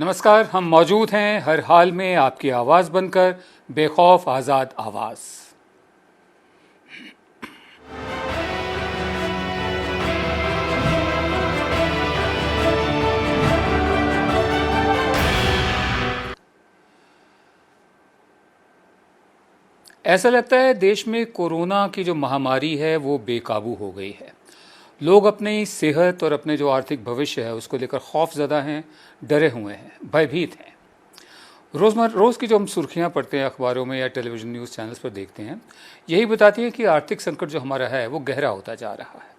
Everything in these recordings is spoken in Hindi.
नमस्कार। हम मौजूद हैं हर हाल में आपकी आवाज़ बनकर, बेखौफ आज़ाद आवाज़। ऐसा लगता है देश में कोरोना की जो महामारी है वो बेकाबू हो गई है। लोग अपनी सेहत और अपने जो आर्थिक भविष्य है उसको लेकर खौफजदा हैं, डरे हुए हैं, भयभीत हैं। रोज़ की जो हम सुर्खियां पढ़ते हैं अखबारों में या टेलीविज़न न्यूज़ चैनल्स पर देखते हैं, यही बताती है कि आर्थिक संकट जो हमारा है वो गहरा होता जा रहा है।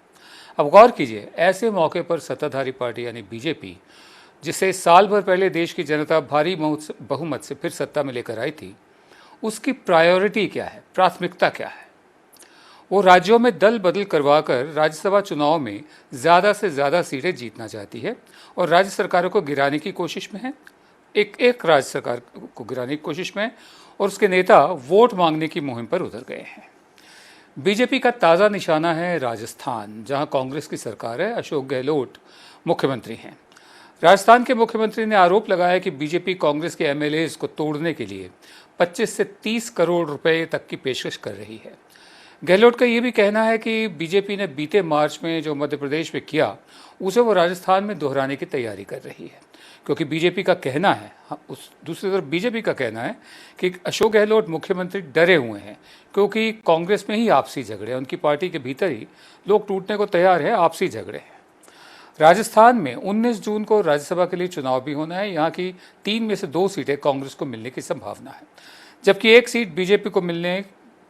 अब गौर कीजिए, ऐसे मौके पर सत्ताधारी पार्टी यानी बीजेपी, जिसे साल भर पहले देश की जनता भारी बहुमत से फिर सत्ता में लेकर आई थी, उसकी प्रायोरिटी क्या है, प्राथमिकता क्या है? वो राज्यों में दल बदल करवाकर राज्यसभा चुनाव में ज़्यादा से ज़्यादा सीटें जीतना चाहती है और राज्य सरकारों को गिराने की कोशिश में है। एक राज्य सरकार को गिराने की कोशिश में है और उसके नेता वोट मांगने की मुहिम पर उतर गए हैं। बीजेपी का ताज़ा निशाना है राजस्थान, जहां कांग्रेस की सरकार है, अशोक गहलोत मुख्यमंत्री हैं। राजस्थान के मुख्यमंत्री ने आरोप लगाया कि बीजेपी कांग्रेस के एमएलएज को तोड़ने के लिए 25 से 30 करोड़ रुपए तक की पेशकश कर रही है। गहलोत का ये भी कहना है कि बीजेपी ने बीते मार्च में जो मध्य प्रदेश में किया उसे वो राजस्थान में दोहराने की तैयारी कर रही है, क्योंकि बीजेपी का कहना है, उस दूसरी तरफ बीजेपी का कहना है कि अशोक गहलोत मुख्यमंत्री डरे हुए हैं क्योंकि कांग्रेस में ही आपसी झगड़े हैं, उनकी पार्टी के भीतर ही लोग टूटने को तैयार हैं, आपसी झगड़े हैं। राजस्थान में 19 जून को राज्यसभा के लिए चुनाव भी होना है। यहाँ की 3 में से 2 सीटें कांग्रेस को मिलने की संभावना है, जबकि एक सीट बीजेपी को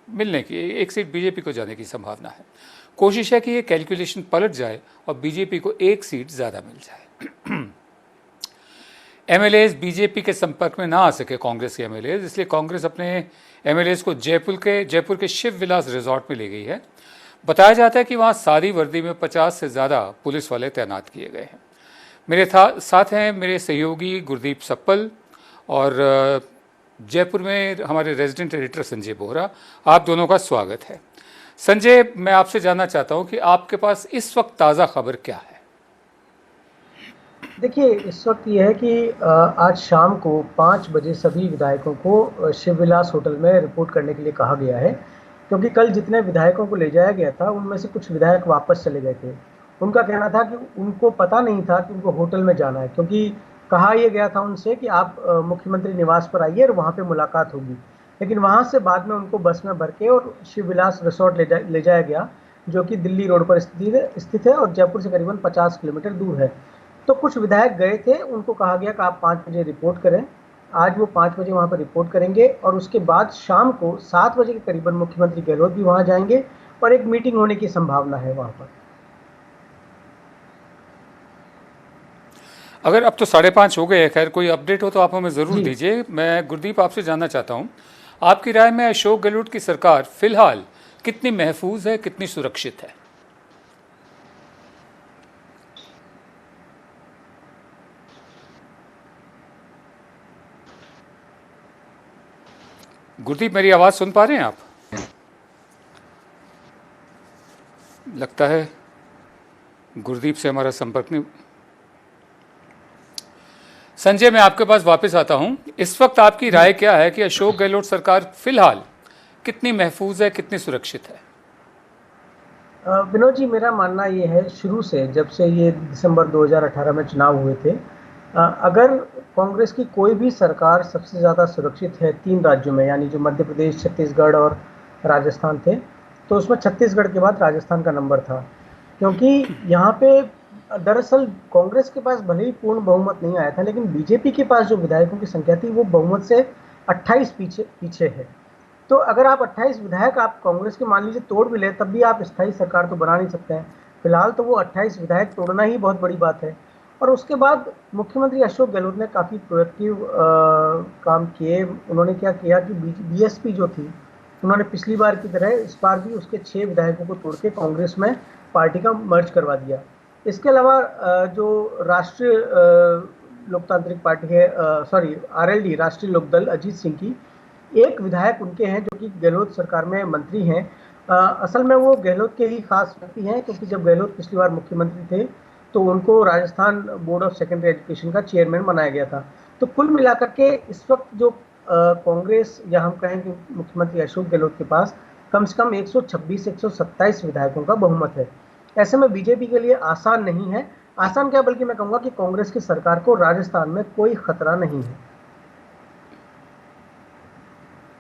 एक सीट बीजेपी को जाने की संभावना है। कोशिश है कि ये कैलकुलेशन पलट जाए और बीजेपी को एक सीट ज़्यादा मिल जाए। एमएलएज बीजेपी के संपर्क में ना आ सके कांग्रेस के एमएलएज, इसलिए कांग्रेस अपने एमएलएज को जयपुर के शिव विलास रिजॉर्ट में ले गई है। बताया जाता है कि वहाँ सादी वर्दी में 50 से ज़्यादा पुलिस वाले तैनात किए गए हैं। मेरे साथ हैं मेरे सहयोगी गुरदीप सप्पल और जयपुर में हमारे रेजिडेंट एडिटर संजय बोहरा। आप दोनों का स्वागत है। संजय, मैं आपसे जानना चाहता हूं कि आपके पास इस वक्त ताज़ा खबर क्या है? देखिए, इस वक्त ये है कि आज शाम को 5 बजे सभी विधायकों को शिवविलास होटल में रिपोर्ट करने के लिए कहा गया है, क्योंकि कल जितने विधायकों को ले जाया गया था उनमें से कुछ विधायक वापस चले गए थे। उनका कहना था कि उनको पता नहीं था कि उनको होटल में जाना है, क्योंकि कहा यह गया था उनसे कि आप मुख्यमंत्री निवास पर आइए और वहाँ पे मुलाकात होगी। लेकिन वहाँ से बाद में उनको बस में भर के और शिवविलास रिसोर्ट ले जाया गया, जो कि दिल्ली रोड पर स्थित है और जयपुर से करीबन 50 किलोमीटर दूर है। तो कुछ विधायक गए थे, उनको कहा गया कि आप 5 बजे रिपोर्ट करें। आज वो 5 बजे वहाँ पर रिपोर्ट करेंगे और उसके बाद शाम को 7 बजे के करीबन मुख्यमंत्री गहलोत भी वहाँ जाएंगे और एक मीटिंग होने की संभावना है वहाँ पर। अगर अब तो 5:30 हो गए, खैर कोई अपडेट हो तो आप हमें ज़रूर दीजिए। मैं गुरदीप आपसे जानना चाहता हूँ, आपकी राय में अशोक गहलोत की सरकार फिलहाल कितनी महफूज है, कितनी सुरक्षित है? गुरदीप, मेरी आवाज़ सुन पा रहे हैं आप? लगता है गुरदीप से हमारा संपर्क नहीं। संजय, मैं आपके पास वापस आता हूं। इस वक्त आपकी राय क्या है कि अशोक गहलोत सरकार फिलहाल कितनी महफूज है, कितनी सुरक्षित है? विनोद जी, मेरा मानना ये है, शुरू से जब से ये दिसंबर 2018 में चुनाव हुए थे, अगर कांग्रेस की कोई भी सरकार सबसे ज़्यादा सुरक्षित है 3 राज्यों में, यानी जो मध्य प्रदेश, छत्तीसगढ़ और राजस्थान थे, तो उसमें छत्तीसगढ़ के बाद राजस्थान का नंबर था। क्योंकि यहाँ पे दरअसल कांग्रेस के पास भले ही पूर्ण बहुमत नहीं आया था, लेकिन बीजेपी के पास जो विधायकों की संख्या थी वो बहुमत से 28 पीछे है। तो अगर आप 28 विधायक आप कांग्रेस के मान लीजिए तोड़ भी ले, तब भी आप स्थायी सरकार तो बना नहीं सकते हैं। फिलहाल तो वो 28 विधायक तोड़ना ही बहुत बड़ी बात है। और उसके बाद मुख्यमंत्री अशोक गहलोत ने काफ़ी प्रोएक्टिव काम किए। उन्होंने क्या किया कि बीएसपी जो थी, उन्होंने पिछली बार की तरह इस बार भी उसके 6 विधायकों को तोड़ के कांग्रेस में पार्टी का मर्ज करवा दिया। इसके अलावा जो राष्ट्रीय लोकतांत्रिक पार्टी है, आरएलडी, राष्ट्रीय लोकदल, अजीत सिंह की एक विधायक उनके हैं जो कि गहलोत सरकार में मंत्री हैं। असल में वो गहलोत के ही खास व्यक्ति हैं, क्योंकि जब गहलोत पिछली बार मुख्यमंत्री थे तो उनको Rajasthan board of secondary education का चेयरमैन बनाया गया था। तो कुल मिलाकर के इस वक्त जो कांग्रेस या हम कहें कि मुख्यमंत्री अशोक गहलोत के पास कम से कम 126-127 विधायकों का बहुमत है। ऐसे में बीजेपी के लिए आसान नहीं है, आसान क्या बल्कि मैं कहूंगा कि कांग्रेस की सरकार को राजस्थान में कोई खतरा नहीं है।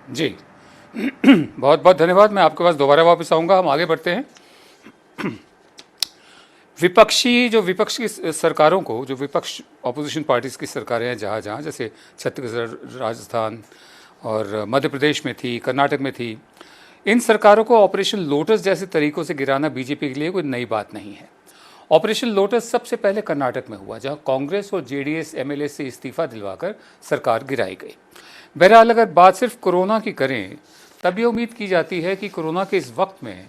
जी बहुत बहुत धन्यवाद। मैं आपके पास दोबारा वापस आऊँगा। हम आगे बढ़ते हैं। विपक्ष की सरकारों को, जो विपक्ष ऑपोजिशन पार्टीज़ की सरकारें हैं जहाँ जहाँ, जैसे छत्तीसगढ़, राजस्थान और मध्य प्रदेश में थी, कर्नाटक में थी, इन सरकारों को ऑपरेशन लोटस जैसे तरीकों से गिराना बीजेपी के लिए कोई नई बात नहीं है। ऑपरेशन लोटस सबसे पहले कर्नाटक में हुआ, जहां कांग्रेस और जेडीएस एमएलए से इस्तीफा दिलवाकर सरकार गिराई गई। बहरहाल अगर बात सिर्फ कोरोना की करें, तब ये उम्मीद की जाती है कि कोरोना के इस वक्त में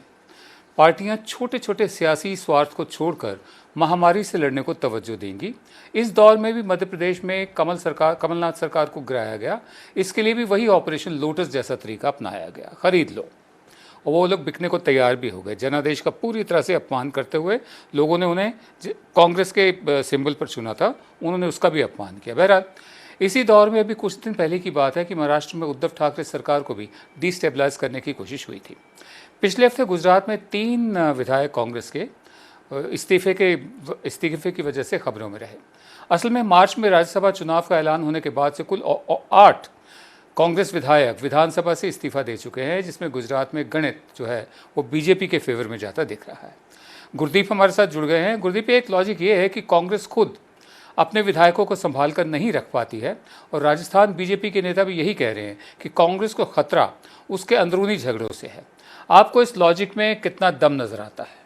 पार्टियां छोटे छोटे सियासी स्वार्थ को छोड़कर महामारी से लड़ने को तवज्जो देंगी। इस दौर में भी मध्य प्रदेश में कमलनाथ सरकार को गिराया गया। इसके लिए भी वही ऑपरेशन लोटस जैसा तरीका अपनाया गया, खरीद लो। और वो लोग बिकने को तैयार भी हो गए। जनादेश का पूरी तरह से अपमान करते हुए लोगों ने उन्हें कांग्रेस के सिंबल पर चुना था, उन्होंने उसका भी अपमान किया। बहरहाल इसी दौर में अभी कुछ दिन पहले की बात है कि महाराष्ट्र में उद्धव ठाकरे सरकार को भी डिस्टेबलाइज करने की कोशिश हुई थी। पिछले हफ्ते गुजरात में 3 विधायक कांग्रेस के इस्तीफे की वजह से खबरों में रहे। असल में मार्च में राज्यसभा चुनाव का ऐलान होने के बाद से कुल 8 कांग्रेस विधायक विधानसभा से इस्तीफा दे चुके हैं, जिसमें गुजरात में गणित जो है वो बीजेपी के फेवर में जाता दिख रहा है। गुरदीप हमारे साथ जुड़ गए हैं। गुरदीप, एक लॉजिक ये है कि कांग्रेस खुद अपने विधायकों को संभाल कर नहीं रख पाती है, और राजस्थान बीजेपी के नेता भी यही कह रहे हैं कि कांग्रेस को खतरा उसके अंदरूनी झगड़ों से है। आपको इस लॉजिक में कितना दम नजर आता है?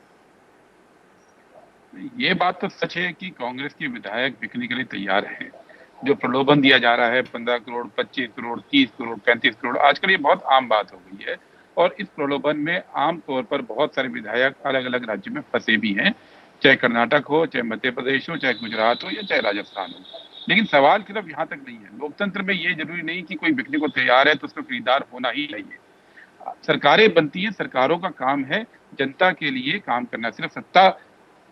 ये बात तो सच है कि कांग्रेस के विधायक बिकने के लिए तैयार हैं। जो प्रलोभन दिया जा रहा है 15 करोड़, 25 करोड़, 30 करोड़, 35 करोड़, आजकल ये बहुत आम बात हो गई है। और इस प्रलोभन में आम तौर पर बहुत सारे विधायक अलग अलग राज्यों में फंसे भी हैं, चाहे कर्नाटक हो, चाहे मध्य प्रदेश हो, चाहे गुजरात हो या चाहे राजस्थान हो। लेकिन सवाल सिर्फ यहाँ तक नहीं है। लोकतंत्र में ये जरूरी नहीं कि कोई बिकने को तैयार है तो उसका खरीदार होना ही चाहिए। सरकारें बनती हैं, सरकारों का काम है जनता के लिए काम करना। सिर्फ सत्ता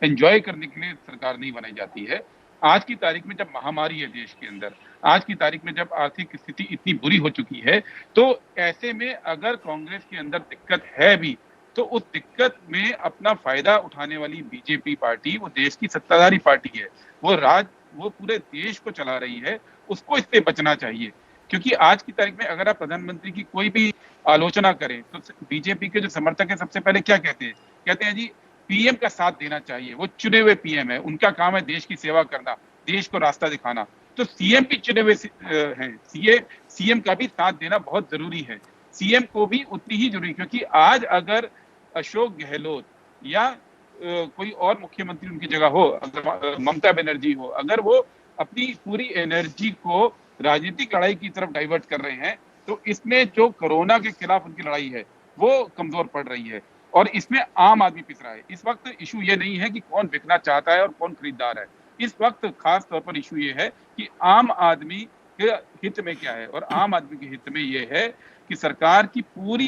एंजॉय करने के लिए सरकार नहीं बनाई जाती है। आज की तारीख में जब महामारी है देश के अंदर, आज की तारीख में जब आर्थिक स्थिति इतनी बुरी हो चुकी है, तो ऐसे में अगर कांग्रेस के अंदर दिक्कत है भी, तो उस दिक्कत में अपना फायदा उठाने वाली बीजेपी पार्टी, वो देश की सत्ताधारी पार्टी है, वो पूरे देश को चला रही है, उसको इससे बचना चाहिए। क्योंकि आज की तारीख में अगर आप प्रधानमंत्री की कोई भी आलोचना करें तो बीजेपी के जो समर्थक है सबसे पहले क्या कहते हैं जी पीएम का साथ देना चाहिए। वो चुने हुए पीएम है, उनका काम है देश की सेवा करना, देश को रास्ता दिखाना। तो सीएम भी चुने हुए हैं, सीएम का भी साथ देना बहुत जरूरी है। सीएम को भी उतनी ही जरूरी, क्योंकि आज अगर अशोक गहलोत या कोई और मुख्यमंत्री उनकी जगह हो, अगर ममता बनर्जी हो, अगर वो अपनी पूरी एनर्जी को राजनीतिक लड़ाई की तरफ डाइवर्ट कर रहे हैं, तो इसमें जो कोरोना के खिलाफ उनकी लड़ाई है वो कमजोर पड़ रही है। और इसमें आम आदमी पिस रहा है। इस वक्त इशू ये नहीं है कि कौन बिकना चाहता है और कौन खरीदार है। इस वक्त खास तौर पर इशू ये है कि आम आदमी के हित में क्या है, और आम आदमी के हित में ये है कि सरकार की पूरा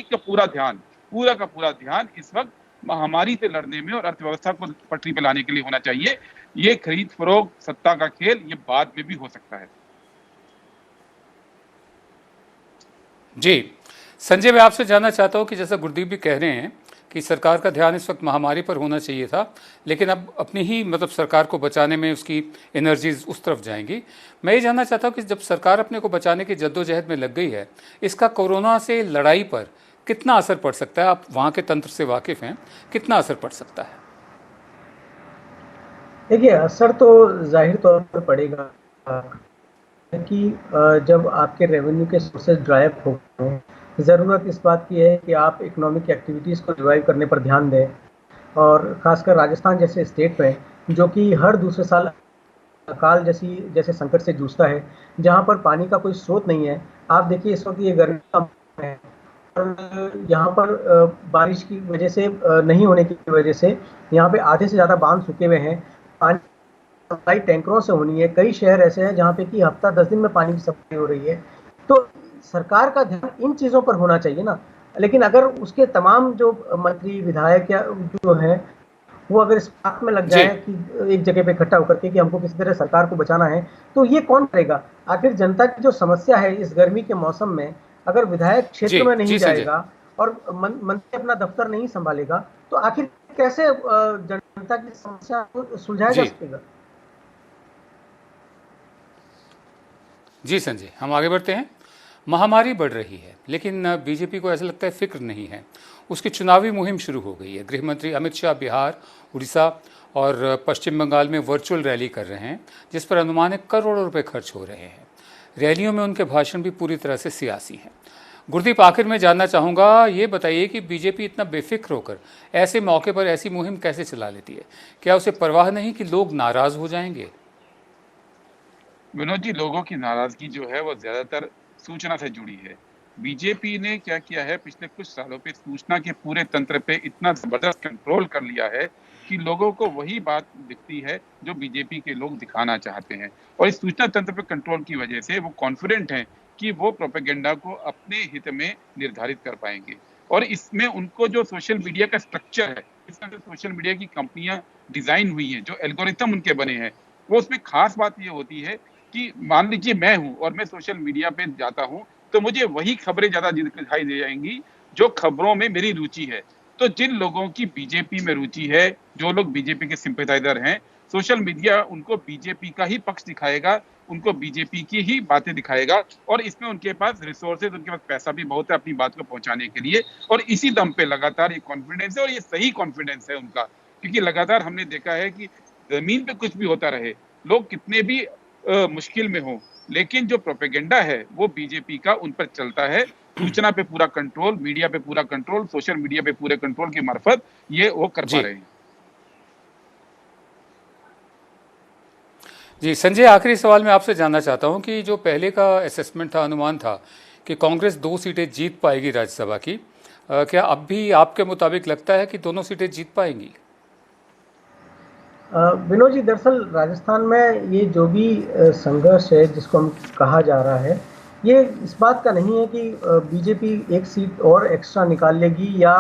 का पूरा ध्यान इस वक्त महामारी से लड़ने में और अर्थव्यवस्था को पटरी पर लाने के लिए होना चाहिए। ये खरीद फरोख्त, सत्ता का खेल, ये बाद में भी हो सकता है। जी संजय, मैं आपसे जानना चाहता हूं कि जैसा गुरदीप भी कह रहे हैं कि सरकार का ध्यान इस वक्त महामारी पर होना चाहिए था, लेकिन अब अपनी ही सरकार को बचाने में उसकी एनर्जीज उस तरफ जाएंगी। मैं ये जानना चाहता हूँ कि जब सरकार अपने को बचाने की जद्दोजहद में लग गई है, इसका कोरोना से लड़ाई पर कितना असर पड़ सकता है? आप वहाँ के तंत्र से वाकिफ हैं, कितना असर पड़ सकता है? देखिए, असर तो जाहिर तौर पर पड़ेगा कि जब आपके रेवेन्यू के सोर्सेज ड्राई अप हो गए, ज़रूरत इस बात की है कि आप इकोनॉमिक एक्टिविटीज़ को रिवाइव करने पर ध्यान दें। और ख़ासकर राजस्थान जैसे स्टेट में, जो कि हर दूसरे साल अकाल जैसे संकट से जूझता है, जहाँ पर पानी का कोई स्रोत नहीं है। आप देखिए इस वक्त ये गर्मी का मौसम है और यहाँ पर बारिश की वजह से नहीं होने की वजह से यहाँ पे आधे से ज़्यादा बांध सूखे हुए हैं। पानी सप्लाई टैंकरों से होनी है। कई शहर ऐसे हैं जहाँ पे कि हफ्ता 10 दिन में पानी की सप्लाई हो रही है। तो सरकार का ध्यान इन चीज़ों पर होना चाहिए ना। लेकिन अगर उसके तमाम जो मंत्री विधायक या जो हैं वो अगर इस बात में लग जाए कि एक जगह पे इकट्ठा होकर के कि हमको किसी तरह सरकार को बचाना है, तो ये कौन करेगा? आखिर जनता की जो समस्या है इस गर्मी के मौसम में, अगर विधायक क्षेत्र में नहीं जाएगा और मंत्री अपना दफ्तर नहीं संभालेगा, तो आखिर कैसे जनता की समस्या को सुलझाया जा सकेगा? जी संजय, हम आगे बढ़ते हैं। महामारी बढ़ रही है, लेकिन बीजेपी को ऐसा लगता है फिक्र नहीं है। उसकी चुनावी मुहिम शुरू हो गई है। गृह मंत्री अमित शाह बिहार, उड़ीसा और पश्चिम बंगाल में वर्चुअल रैली कर रहे हैं, जिस पर अनुमानित करोड़ों रुपए खर्च हो रहे हैं। रैलियों में उनके भाषण भी पूरी तरह से सियासी हैं। गुरदीप, आखिर में जानना चाहूँगा, ये बताइए कि बीजेपी इतना बेफिक्र होकर ऐसे मौके पर ऐसी मुहिम कैसे चला लेती है? क्या उसे परवाह नहीं कि लोग नाराज हो जाएंगे? विनोद जी, लोगों की नाराजगी जो है वो ज्यादातर सूचना से जुड़ी है। बीजेपी ने क्या किया है, पिछले कुछ सालों पे सूचना के पूरे तंत्र पे इतना जबरदस्त कंट्रोल कर लिया है कि लोगों को वही बात दिखती है जो बीजेपी के लोग दिखाना चाहते हैं। और इस सूचना तंत्र पे कंट्रोल की वजह से वो कॉन्फिडेंट हैं कि वो प्रोपेगेंडा को अपने हित में निर्धारित कर पाएंगे। और इसमें उनको जो सोशल मीडिया का स्ट्रक्चर है, इसमें जो सोशल मीडिया की कंपनियां डिजाइन हुई हैं, जो एल्गोरिथम उनके बने हैं, वो उसमें खास बात ये होती है कि मान लीजिए मैं हूं और मैं सोशल मीडिया पे जाता हूं, तो मुझे वही खबरें ज्यादा दिखाई दे जाएंगी जो खबरों में मेरी रुचि है। तो जिन लोगों की बीजेपी में रुचि है, जो लोग बीजेपी के सिंपैथाइजर हैं, सोशल मीडिया उनको बीजेपी का ही पक्ष दिखाएगा, उनको बीजेपी की ही बातें दिखाएगा। और इसमें उनके पास रिसोर्सेज, उनके पास पैसा भी बहुत है अपनी बात को पहुंचाने के लिए। और इसी दम पे लगातार ये कॉन्फिडेंस है, और ये सही कॉन्फिडेंस है उनका, क्योंकि लगातार हमने देखा है कि जमीन पे कुछ भी होता रहे, लोग कितने भी मुश्किल में हो, लेकिन जो प्रोपेगेंडा है वो बीजेपी का उन पर चलता है। सूचना पे पूरा कंट्रोल, मीडिया पे पूरा कंट्रोल, सोशल मीडिया पे पूरे कंट्रोल के मार्फत ये वो कर पा रहे हैं। जी संजय, आखिरी सवाल मैं आपसे जानना चाहता हूं कि जो पहले का असेसमेंट था, अनुमान था कि कांग्रेस 2 सीटें जीत पाएगी राज्यसभा की, क्या अब भी आपके मुताबिक लगता है कि दोनों सीटें जीत पाएंगी? विनोद जी, दरअसल राजस्थान में ये जो भी संघर्ष है जिसको हम कहा जा रहा है, ये इस बात का नहीं है कि बीजेपी एक सीट और एक्स्ट्रा निकाल लेगी या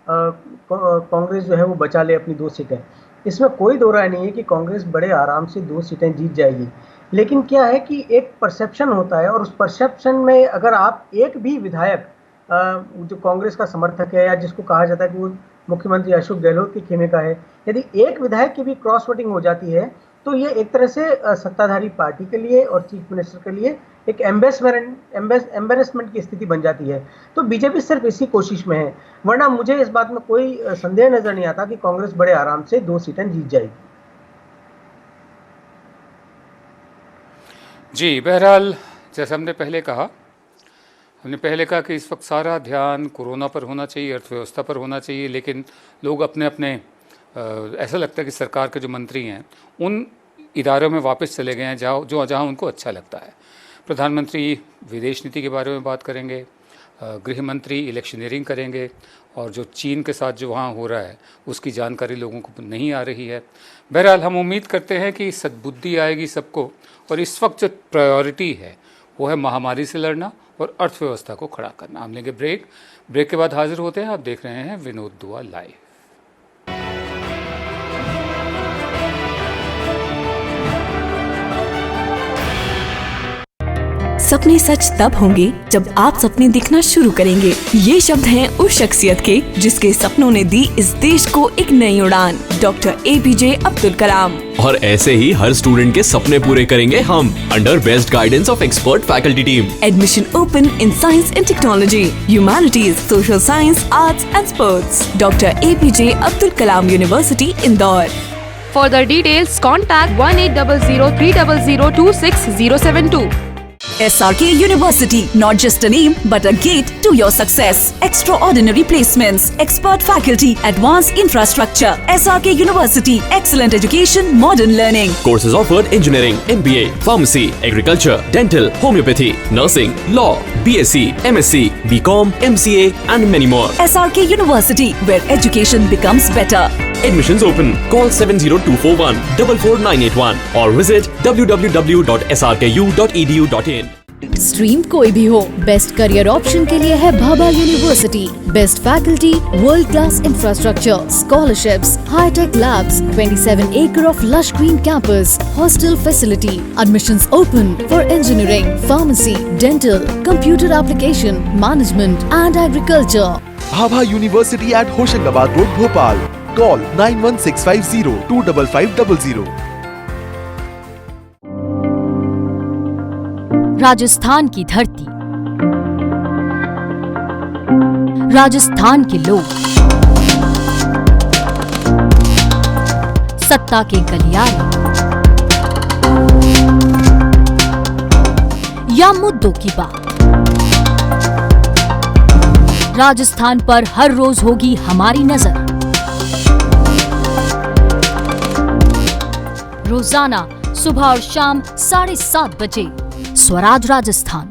कांग्रेस जो है वो बचा ले अपनी 2 सीटें। इसमें कोई दो राय नहीं है कि कांग्रेस बड़े आराम से 2 सीटें जीत जाएगी। लेकिन क्या है कि एक परसेप्शन होता है, और उस परसेप्शन में अगर आप एक भी विधायक जो कांग्रेस का समर्थक है या जिसको कहा जाता है कि वो मुख्यमंत्री अशोक गहलोत के खेमे का है, यदि एक विधायक की भी क्रॉस वोटिंग हो जाती है, तो ये एक तरह से सत्ताधारी पार्टी के लिए और चीफ मिनिस्टर के लिए एक एम्बेरसमेंट की स्थिति बन जाती है। तो बीजेपी सिर्फ इसी कोशिश में है, वरना मुझे इस बात में कोई संदेह नजर नहीं आता कि कांग्रेस बड़े आराम से 2 सीटें जीत जाएगी। जी, बहरहाल जैसे हमने पहले कहा कि इस वक्त सारा ध्यान कोरोना पर होना चाहिए, अर्थव्यवस्था पर होना चाहिए, लेकिन लोग अपने अपने ऐसा लगता है कि सरकार के जो मंत्री हैं उन इदारों में वापस चले गए हैं जहाँ उनको अच्छा लगता है। प्रधानमंत्री विदेश नीति के बारे में बात करेंगे, गृह मंत्री इलेक्शनियरिंग करेंगे, और जो चीन के साथ जो वहाँ हो रहा है उसकी जानकारी लोगों को नहीं आ रही है। बहरहाल हम उम्मीद करते हैं कि सद्बुद्धि आएगी सबको, और इस वक्त जो प्रायोरिटी है वो है महामारी से लड़ना और अर्थव्यवस्था को खड़ा करना। हम लेंगे ब्रेक के बाद हाजिर होते हैं। आप देख रहे हैं विनोद दुआ लाइव। सपने सच तब होंगे जब आप सपने दिखना शुरू करेंगे। ये शब्द हैं उस शख्सियत के जिसके सपनों ने दी इस देश को एक नई उड़ान, डॉक्टर APJ अब्दुल कलाम। और ऐसे ही हर स्टूडेंट के सपने पूरे करेंगे हम, under best guidance of expert faculty team. Admission open in science and technology, humanities, social science, arts and sports. Doctor APJ Abdul Kalam university, Indore. For the details, contact 1800-300-26072. SRK University, not just a name, but a gate to your success. Extraordinary placements, expert faculty, advanced infrastructure. SRK University, excellent education, modern learning. Courses offered: engineering, MBA, pharmacy, agriculture, dental, homeopathy, nursing, law, BSc, MSc, BCom, MCA, and many more. SRK University, where education becomes better. Admissions open. Call 70241 44981 or visit www.srku.edu.in. Stream कोई भी हो, बेस्ट करियर ऑप्शन के लिए है Bhabha university. Best faculty, world class infrastructure, scholarships, high tech labs, 27 acre of lush green campus, hostel facility, admissions open for engineering, pharmacy, dental, computer application, management and agriculture. Bhabha University at Hoshangabad Road, Bhopal. Call 91650 25500. Rajasthan की धरती, राजस्थान के लोग, सत्ता के गलियारे या मुद्दों की बात, राजस्थान पर हर रोज होगी हमारी नजर। रोजाना सुबह और शाम 7:30 बजे स्वराज राजस्थान।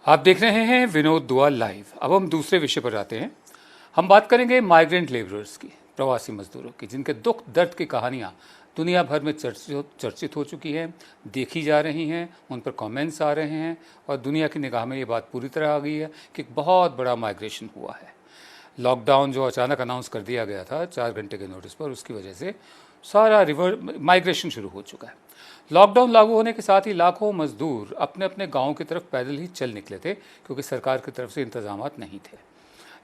आप देख रहे हैं विनोद दुआ लाइव। अब हम दूसरे विषय पर आते हैं। हम बात करेंगे माइग्रेंट लेबरर्स की, प्रवासी मजदूरों की, जिनके दुख दर्द की कहानियां दुनिया भर में चर्चित हो चुकी हैं, देखी जा रही हैं, उन पर कमेंट्स आ रहे हैं और दुनिया की निगाह में ये बात पूरी तरह आ गई है कि बहुत बड़ा माइग्रेशन हुआ है। लॉकडाउन जो अचानक अनाउंस कर दिया गया था 4 घंटे के नोटिस पर, उसकी वजह से सारा माइग्रेशन शुरू हो चुका है। लॉकडाउन लागू होने के साथ ही लाखों मजदूर अपने अपने गाँव की तरफ पैदल ही चल निकले थे, क्योंकि सरकार की तरफ से इंतजाम नहीं थे।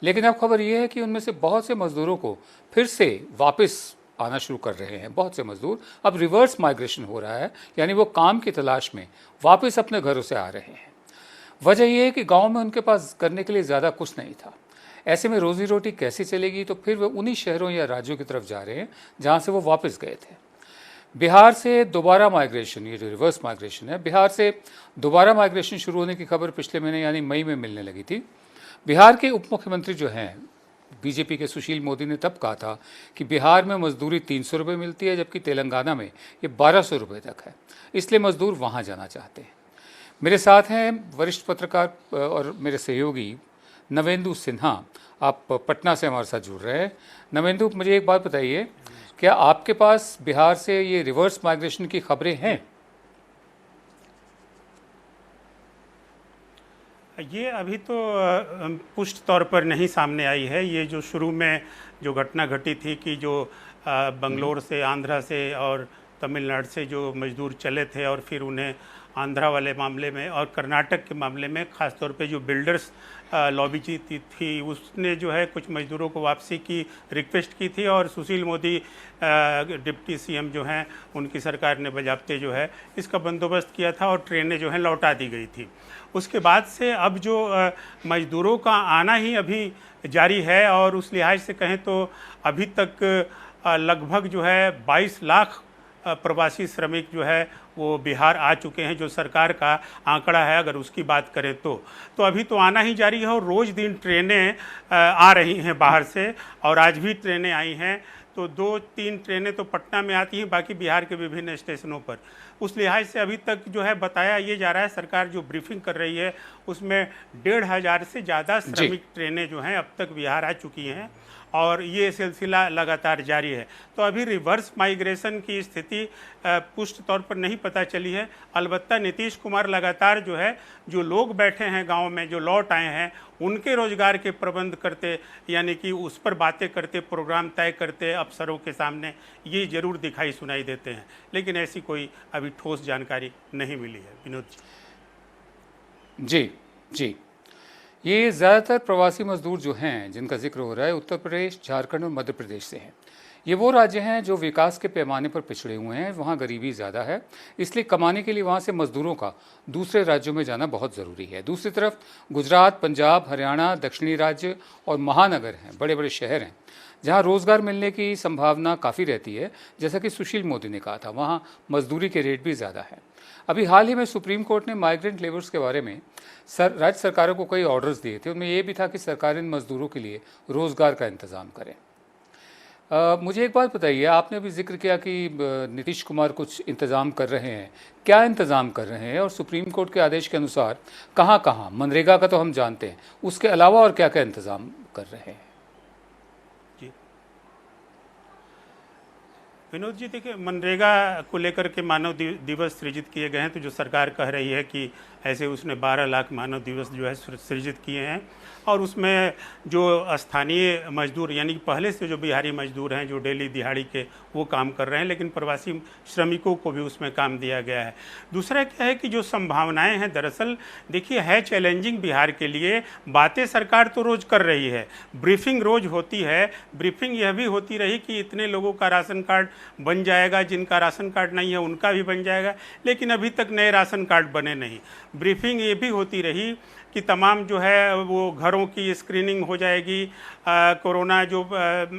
लेकिन अब खबर यह है कि उनमें से बहुत से मजदूरों को फिर से वापस आना शुरू कर रहे हैं। बहुत से मजदूर अब रिवर्स माइग्रेशन हो रहा है, यानी वो काम की तलाश में वापस अपने घरों से आ रहे हैं। वजह यह है कि गांव में उनके पास करने के लिए ज़्यादा कुछ नहीं था। ऐसे में रोजी रोटी कैसे चलेगी, तो फिर वे उन्हीं शहरों या राज्यों की तरफ जा रहे हैं जहां से वो वापस गए थे। बिहार से दोबारा माइग्रेशन, ये जो रिवर्स माइग्रेशन है, बिहार से दोबारा माइग्रेशन शुरू होने की खबर पिछले महीने यानी मई में मिलने लगी थी। बिहार के उप मुख्यमंत्री जो हैं बीजेपी के सुशील मोदी ने तब कहा था कि बिहार में मजदूरी 300 रुपये मिलती है, जबकि तेलंगाना में ये 1200 रुपये तक है, इसलिए मजदूर वहाँ जाना चाहते हैं। मेरे साथ हैं वरिष्ठ पत्रकार और मेरे सहयोगी नवेंदु सिन्हा। आप पटना से हमारे साथ जुड़ रहे हैं। नवेंदु, मुझे एक बात बताइए, क्या आपके पास बिहार से ये रिवर्स माइग्रेशन की खबरें हैं? ये अभी तो पुष्ट तौर पर नहीं सामने आई है। ये जो शुरू में जो घटना घटी थी कि जो बंगलोर से, आंध्रा से और तमिलनाडु से जो मजदूर चले थे और फिर उन्हें आंध्रा वाले मामले में और कर्नाटक के मामले में ख़ास तौर पे जो बिल्डर्स लॉबी जीती थी, उसने जो है कुछ मजदूरों को वापसी की रिक्वेस्ट की थी और सुशील मोदी डिप्टी सीएम जो हैं, उनकी सरकार ने बजाबते जो है इसका बंदोबस्त किया था और ट्रेनें जो हैं लौटा दी गई थी। उसके बाद से अब जो मजदूरों का आना ही अभी जारी है और उस लिहाज से कहें तो अभी तक लगभग जो है 22 लाख प्रवासी श्रमिक जो है वो बिहार आ चुके हैं, जो सरकार का आंकड़ा है अगर उसकी बात करें तो अभी तो आना ही जारी है और रोज़ दिन ट्रेनें आ रही हैं बाहर से और आज भी ट्रेनें आई हैं। तो 2-3 ट्रेनें तो पटना में आती हैं, बाकी बिहार के विभिन्न स्टेशनों पर। उस लिहाज से अभी तक जो है बताया ये जा रहा है, सरकार जो ब्रीफिंग कर रही है उसमें 1,500 से ज़्यादा श्रमिक ट्रेनें जो हैं अब तक बिहार आ चुकी हैं और ये सिलसिला लगातार जारी है। तो अभी रिवर्स माइग्रेशन की स्थिति पुष्ट तौर पर नहीं पता चली है। अलबत्ता नीतीश कुमार लगातार जो है, जो लोग बैठे हैं गांव में, जो लौट आए हैं, उनके रोजगार के प्रबंध करते, यानी कि उस पर बातें करते, प्रोग्राम तय करते अफसरों के सामने, ये जरूर दिखाई सुनाई देते हैं। लेकिन ऐसी कोई अभी ठोस जानकारी नहीं मिली है। विनोद जी जी, ये ज़्यादातर प्रवासी मजदूर जो हैं जिनका जिक्र हो रहा है उत्तर प्रदेश, झारखंड और मध्य प्रदेश से हैं। ये वो राज्य हैं जो विकास के पैमाने पर पिछड़े हुए हैं, वहाँ गरीबी ज़्यादा है, इसलिए कमाने के लिए वहाँ से मजदूरों का दूसरे राज्यों में जाना बहुत ज़रूरी है। दूसरी तरफ गुजरात, पंजाब, हरियाणा, दक्षिणी राज्य और महानगर हैं, बड़े बड़े शहर हैं, जहाँ रोज़गार मिलने की संभावना काफ़ी रहती है। जैसा कि सुशील मोदी ने कहा था, वहाँ मजदूरी के रेट भी ज़्यादा है। अभी हाल ही में सुप्रीम कोर्ट ने माइग्रेंट लेबर्स के बारे में राज्य सरकारों को कई ऑर्डर्स दिए थे। उनमें यह भी था कि सरकार इन मजदूरों के लिए रोज़गार का इंतज़ाम करें। मुझे एक बात बताइए, आपने अभी जिक्र किया कि नीतीश कुमार कुछ इंतज़ाम कर रहे हैं, क्या इंतज़ाम कर रहे हैं और सुप्रीम कोर्ट के आदेश के अनुसार कहाँ कहाँ? मनरेगा का तो हम जानते हैं, उसके अलावा और क्या क्या इंतज़ाम कर रहे हैं? जी विनोद जी, देखिए, मनरेगा को लेकर के मानव दिवस सृजित किए गए हैं। तो जो सरकार कह रही है कि ऐसे उसने 12 लाख मानव दिवस जो है सृजित किए हैं, और उसमें जो स्थानीय मजदूर यानी पहले से जो बिहारी मजदूर हैं जो डेली दिहाड़ी के वो काम कर रहे हैं, लेकिन प्रवासी श्रमिकों को भी उसमें काम दिया गया है। दूसरा क्या है कि जो संभावनाएं हैं, दरअसल देखिए है चैलेंजिंग बिहार के लिए। बातें सरकार तो रोज़ कर रही है, ब्रीफिंग रोज़ होती है, ब्रीफिंग यह भी होती रही कि इतने लोगों का राशन कार्ड बन जाएगा, जिनका राशन कार्ड नहीं है उनका भी बन जाएगा, लेकिन अभी तक नए राशन कार्ड बने नहीं। ब्रीफिंग ये भी होती रही कि तमाम जो है वो घरों की स्क्रीनिंग हो जाएगी, कोरोना जो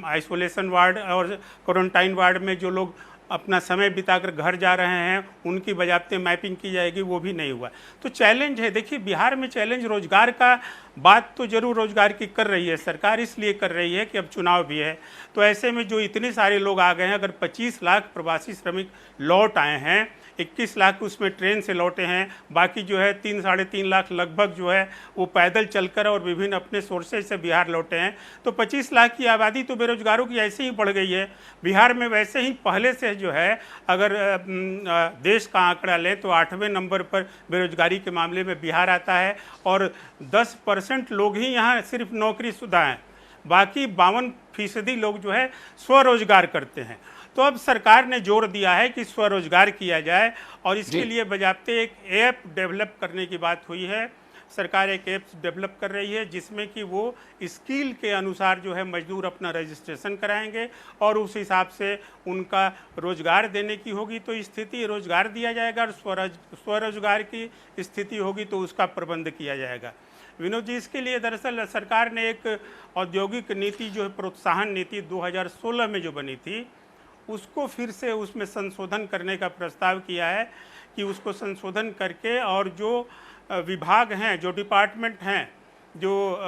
आइसोलेशन वार्ड और क्वारंटाइन वार्ड में जो लोग अपना समय बिताकर घर जा रहे हैं उनकी बजाबते मैपिंग की जाएगी, वो भी नहीं हुआ। तो चैलेंज है। देखिए बिहार में चैलेंज रोजगार का, बात तो जरूर रोजगार की कर रही है सरकार, इसलिए कर रही है कि अब चुनाव भी है। तो ऐसे में जो इतने सारे लोग आ गए हैं, अगर 25 लाख प्रवासी श्रमिक लौट आए हैं, 21 लाख उसमें ट्रेन से लौटे हैं, बाकी जो है 3-3.5 लाख लगभग जो है वो पैदल चलकर और विभिन्न अपने सोर्सेज से बिहार लौटे हैं। तो 25 लाख की आबादी तो बेरोजगारों की ऐसे ही बढ़ गई है बिहार में। वैसे ही पहले से जो है अगर देश का आंकड़ा लें तो 8वें नंबर पर बेरोजगारी के मामले में बिहार आता है, और 10% लोग ही यहाँ सिर्फ नौकरीशुदा हैं, बाकी 52% लोग जो है स्वरोजगार करते हैं। तो अब सरकार ने जोर दिया है कि स्वरोजगार किया जाए, और इसके लिए बजाते एक ऐप डेवलप करने की बात हुई है। सरकार एक ऐप डेवलप कर रही है जिसमें कि वो स्किल के अनुसार जो है मजदूर अपना रजिस्ट्रेशन कराएंगे और उस हिसाब से उनका रोजगार देने की होगी तो स्थिति रोजगार दिया जाएगा, और स्वरोजगार की स्थिति होगी तो उसका प्रबंध किया जाएगा। विनोद जी, इसके लिए दरअसल सरकार ने एक औद्योगिक नीति जो है प्रोत्साहन नीति 2016 में जो बनी थी, उसको फिर से उसमें संशोधन करने का प्रस्ताव किया है कि उसको संशोधन करके और जो विभाग हैं, जो डिपार्टमेंट हैं, जो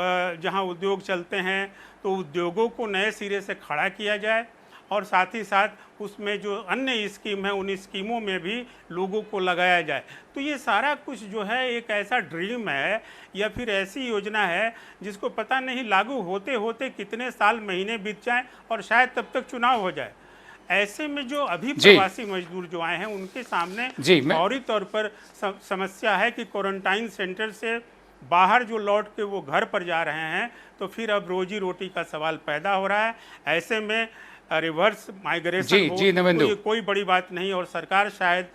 जहां उद्योग चलते हैं, तो उद्योगों को नए सिरे से खड़ा किया जाए, और साथ ही साथ उसमें जो अन्य स्कीम है उन स्कीमों में भी लोगों को लगाया जाए। तो ये सारा कुछ जो है एक ऐसा ड्रीम है या फिर ऐसी योजना है जिसको पता नहीं लागू होते होते कितने साल महीने बीत जाएं और शायद तब तक चुनाव हो जाए। ऐसे में जो अभी प्रवासी मजदूर जो आए हैं उनके सामने फौरी तौर पर समस्या है कि क्वारंटाइन सेंटर से बाहर जो लौट के वो घर पर जा रहे हैं, तो फिर अब रोजी रोटी का सवाल पैदा हो रहा है। ऐसे में रिवर्स माइग्रेशन हो तो ये कोई बड़ी बात नहीं, और सरकार शायद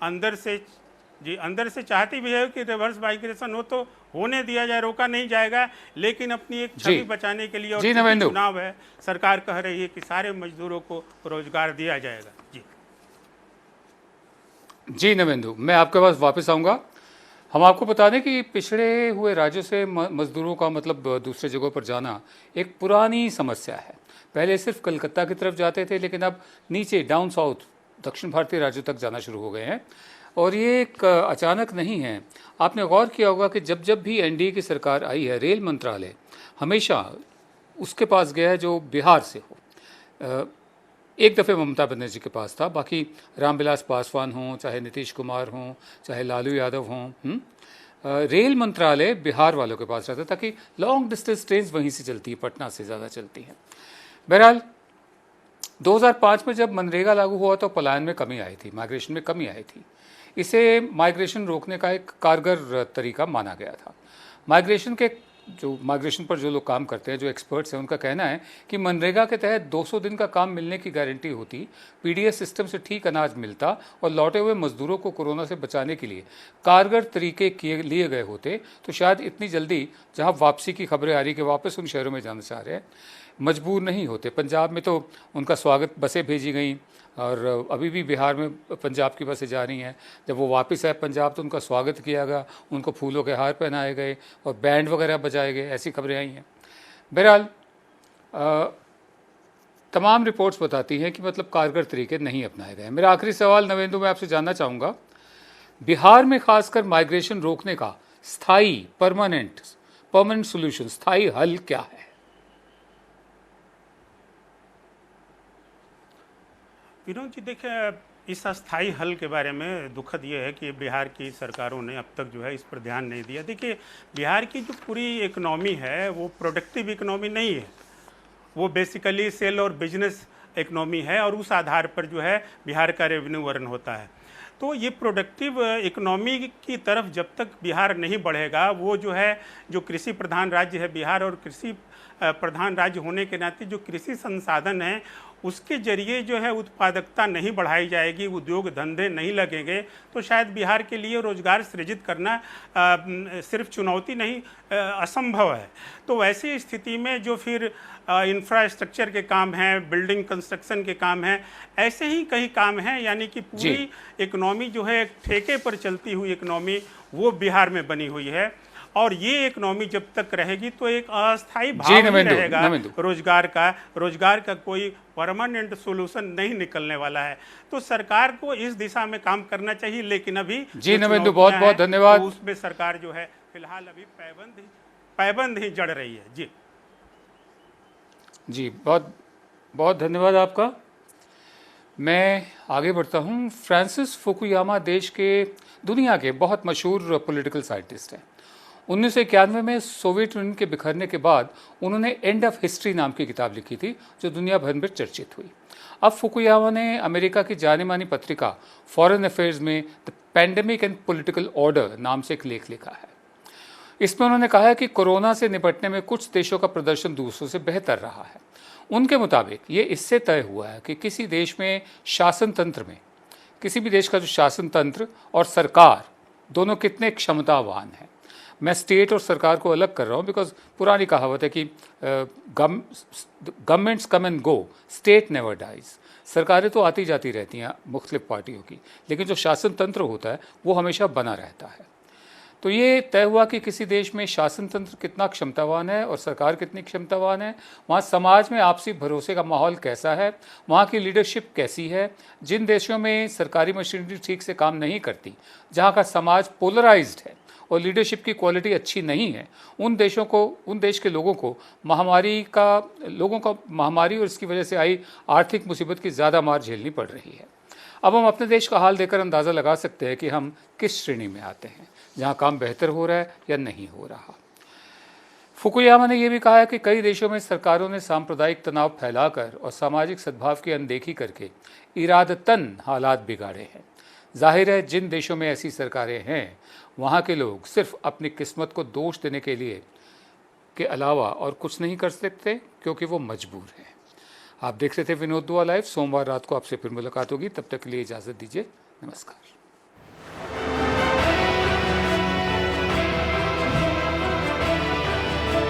अंदर से चाहती भी है कि रिवर्स माइग्रेशन हो तो होने दिया जाए, रोका नहीं जाएगा, लेकिन अपनी एक छवि बचाने के लिए और चुनाव है, सरकार कह रही है कि सारे मजदूरों को रोजगार दिया जाएगा। जी नवेंदु, मैं आपके पास वापस आऊँगा। हम आपको बता दें कि पिछड़े हुए राज्यों से मजदूरों का मतलब दूसरे जगहों पर जाना एक पुरानी समस्या है। पहले सिर्फ कलकत्ता की तरफ जाते थे, लेकिन अब नीचे डाउन साउथ दक्षिण भारतीय राज्यों तक जाना शुरू हो गए हैं, और ये एक अचानक नहीं है। आपने गौर किया होगा कि जब जब भी एनडीए की सरकार आई है, रेल मंत्रालय हमेशा उसके पास गया है जो बिहार से हो। एक दफ़े ममता बनर्जी के पास था, बाकी रामविलास पासवान हों, चाहे नीतीश कुमार हों, चाहे लालू यादव हों, रेल मंत्रालय बिहार वालों के पास रहता, ताकि लॉन्ग डिस्टेंस ट्रेन वहीं से चलती है, पटना से ज़्यादा चलती हैं। बहरहाल 2005 में जब मनरेगा लागू हुआ तो पलायन में कमी आई थी, माइग्रेशन में कमी आई थी। इसे माइग्रेशन रोकने का एक कारगर तरीका माना गया था। माइग्रेशन पर जो लोग काम करते हैं, जो एक्सपर्ट्स हैं, उनका कहना है कि मनरेगा के तहत 200 दिन का काम मिलने की गारंटी होती, पीडीएस सिस्टम से ठीक अनाज मिलता और लौटे हुए मजदूरों को कोरोना से बचाने के लिए कारगर तरीके लिए गए होते, तो शायद इतनी जल्दी जहां वापसी की खबरें आ रही कि वापस उन शहरों में जाना चाह रहे हैं, मजबूर नहीं होते। पंजाब में तो उनका स्वागत बसें भेजी गई, और अभी भी बिहार में पंजाब की बसें जा रही हैं। जब वो वापस आए पंजाब तो उनका स्वागत किया गया, उनको फूलों के हार पहनाए गए और बैंड वगैरह बजाए गए, ऐसी खबरें आई हैं। बहरहाल तमाम रिपोर्ट्स बताती हैं कि मतलब कारगर तरीके नहीं अपनाए गए। मेरा आखिरी सवाल नवेंदु, मैं आपसे जानना चाहूँगा, बिहार में खासकर माइग्रेशन रोकने का स्थायी परमानेंट सोल्यूशन, स्थायी हल क्या है? विनोद जी, देखिए, इस अस्थाई हल के बारे में दुखद ये है कि बिहार की सरकारों ने अब तक जो है इस पर ध्यान नहीं दिया। देखिए, बिहार की जो पूरी इकोनॉमी है वो प्रोडक्टिव इकोनॉमी नहीं है, वो बेसिकली सेल और बिजनेस इकोनॉमी है, और उस आधार पर जो है बिहार का रेवेन्यू अर्न होता है। तो ये प्रोडक्टिव इकोनॉमी की तरफ जब तक बिहार नहीं बढ़ेगा, वो जो है, जो कृषि प्रधान राज्य है बिहार, और कृषि प्रधान राज्य होने के नाते जो कृषि संसाधन है उसके जरिए जो है उत्पादकता नहीं बढ़ाई जाएगी, उद्योग धंधे नहीं लगेंगे, तो शायद बिहार के लिए रोजगार सृजित करना सिर्फ चुनौती नहीं, असंभव है। तो ऐसी स्थिति में जो फिर इंफ्रास्ट्रक्चर के काम हैं, बिल्डिंग कंस्ट्रक्शन के काम हैं, ऐसे ही कई काम हैं, यानी कि पूरी इकोनॉमी जो है एक ठेके पर चलती हुई इकोनॉमी वो बिहार में बनी हुई है। और ये इकोनॉमी जब तक रहेगी तो एक अस्थायी भाव ही रहेगा रोजगार का कोई परमानेंट सोल्यूशन नहीं निकलने वाला है। तो सरकार को इस दिशा में काम करना चाहिए, लेकिन अभी जी नवेंदु, बहुत बहुत धन्यवाद। तो उसमें सरकार जो है फिलहाल अभी पैबंद ही जड़ रही है। जी बहुत बहुत धन्यवाद आपका। मैं आगे बढ़ता हूँ। फ्रांसिस फुकुयामा दुनिया के बहुत मशहूर पॉलिटिकल साइंटिस्ट हैं। 1991 में सोवियत यूनियन के बिखरने के बाद उन्होंने एंड ऑफ हिस्ट्री नाम की किताब लिखी थी, जो दुनिया भर में चर्चित हुई। अब फुकुयामा ने अमेरिका की जानी मानी पत्रिका फॉरेन अफेयर्स में the pandemic and political order नाम से एक लेख लिखा है। इसमें उन्होंने कहा है कि कोरोना से निपटने में कुछ देशों का प्रदर्शन दूसरों से बेहतर रहा है। उनके मुताबिक ये इससे तय हुआ है कि किसी देश में शासन तंत्र में, किसी भी देश का जो शासन तंत्र और सरकार दोनों कितने क्षमतावान हैं। मैं स्टेट और सरकार को अलग कर रहा हूँ, बिकॉज पुरानी कहावत है कि governments come and go, state never dies. सरकारें तो आती जाती रहती हैं मुख्तलिफ पार्टियों की, लेकिन जो शासन तंत्र होता है वो हमेशा बना रहता है। तो ये तय हुआ कि किसी देश में शासन तंत्र कितना क्षमतावान है और सरकार कितनी क्षमतावान है, वहाँ समाज में आपसी भरोसे का माहौल कैसा है, वहाँ की लीडरशिप कैसी है। जिन देशों में सरकारी मशीनरी ठीक से काम नहीं करती, जहाँ का समाज पोलराइज्ड है और लीडरशिप की क्वालिटी अच्छी नहीं है, उन देश के लोगों को महामारी और इसकी वजह से आई आर्थिक मुसीबत की ज़्यादा मार झेलनी पड़ रही है। अब हम अपने देश का हाल देखकर अंदाज़ा लगा सकते हैं कि हम किस श्रेणी में आते हैं, जहाँ काम बेहतर हो रहा है या नहीं हो रहा। फुकुयामा ने यह भी कहा है कि कई देशों में सरकारों ने सांप्रदायिक तनाव फैलाकर और सामाजिक सद्भाव की अनदेखी करके इरादतन हालात बिगाड़े हैं। जाहिर है जिन देशों में ऐसी सरकारें हैं, वहाँ के लोग सिर्फ अपनी किस्मत को दोष देने के अलावा और कुछ नहीं कर सकते, क्योंकि वो मजबूर हैं। आप देख रहे थे विनोद दुआ लाइव। सोमवार रात को आपसे फिर मुलाकात होगी, तब तक के लिए इजाज़त दीजिए। नमस्कार।